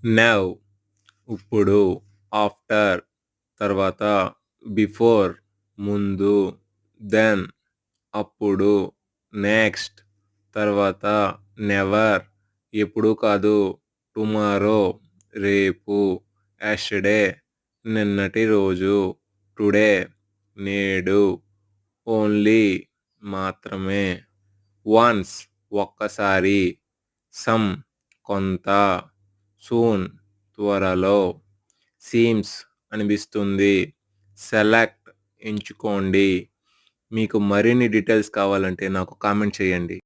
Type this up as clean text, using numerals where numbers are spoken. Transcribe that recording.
Now ఇప్పుడు, after తర్వాత, before ముందు, దెన్ అప్పుడు, నెక్స్ట్ తర్వాత, నెవర్ ఎప్పుడూ కాదు, టుమారో రేపు, యస్టర్డే నిన్నటి రోజు, టుడే నేడు, ఓన్లీ మాత్రమే, వన్స్ ఒక్కసారి, సమ్ కొంత, సూన్ త్వరలో, సీమ్స్ అనిపిస్తుంది, సెలెక్ట్ ఎంచుకోండి. మీకు మరిన్ని డీటెయిల్స్ కావాలంటే నాకు కామెంట్ చేయండి.